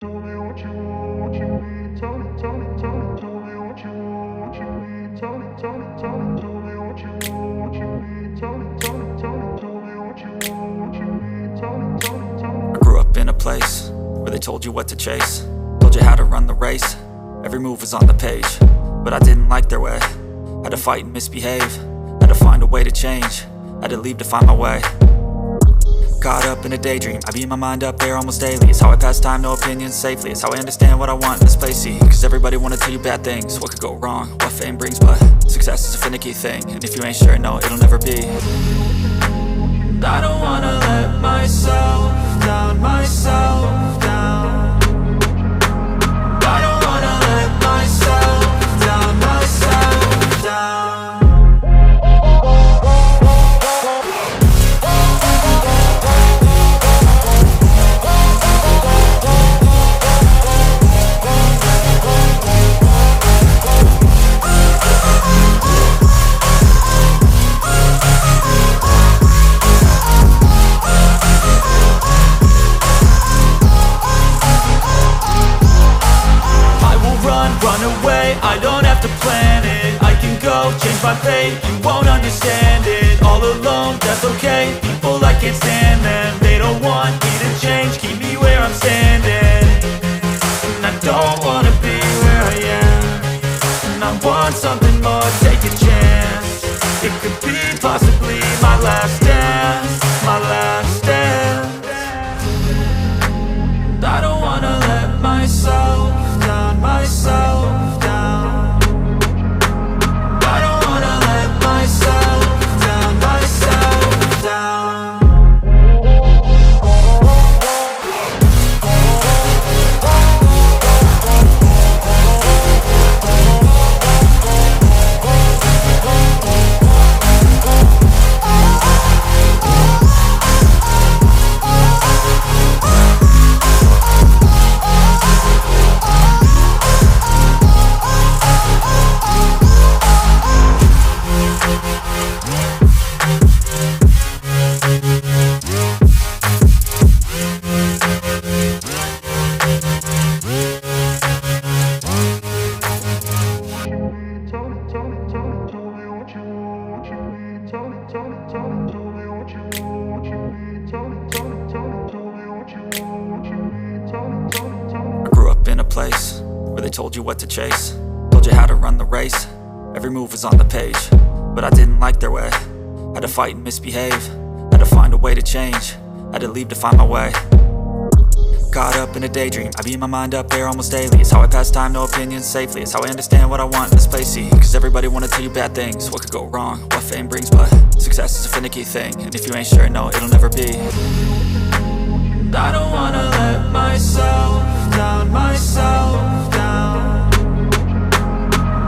Tell me what you need. Tell me, tell me what you need. Tell me what you need. Tell me what you need. I grew up in a place where they told you what to chase, told you how to run the race. Every move was on the page, but I didn't like their way. Had to fight and misbehave, had to find a way to change, had to leave to find my way. Caught up in a daydream, I beat my mind up there almost daily. It's how I pass time, no opinions safely. It's how I understand what I want in this place, see. Cause everybody wanna tell you bad things, what could go wrong, what fame brings. But success is a finicky thing, and if you ain't sure, no, it'll never be. I don't wanna let myself down, myself down. I don't wanna let myself down, myself down. Run away, I don't have to plan it. I can go, change my fate, you won't understand it. All alone, that's okay, people I can't stand them. They don't want me to change, keep me where I'm standing. And I don't wanna be where I am, and I want something more, take a chance. It could be possibly my last dance, my last dance. I don't wanna let myself down, myself down. I don't wanna let myself down, myself down. I grew up in a place where they told you what to chase, told you how to run the race. Every move was on the page, but I didn't like their way. Had to fight and misbehave, had to find a way to change, had to leave to find my way. Caught up in a daydream, I beat my mind up there almost daily. It's how I pass time, no opinions safely. It's how I understand what I want in this place, see. Cause everybody wanna tell you bad things, what could go wrong, what fame brings. But success is a finicky thing, and if you ain't sure, no, it'll never be. I don't wanna let myself down, myself down.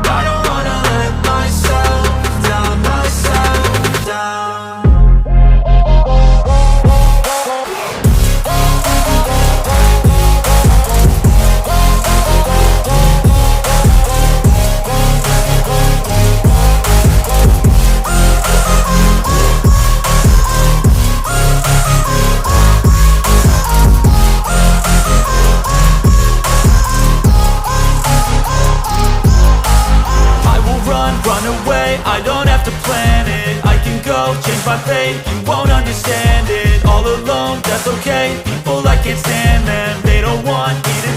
I don't wanna let myself down, myself down. Run away, I don't have to plan it. I can go, change my fate, you won't understand it. All alone, that's okay, people I can't stand them. They don't want me to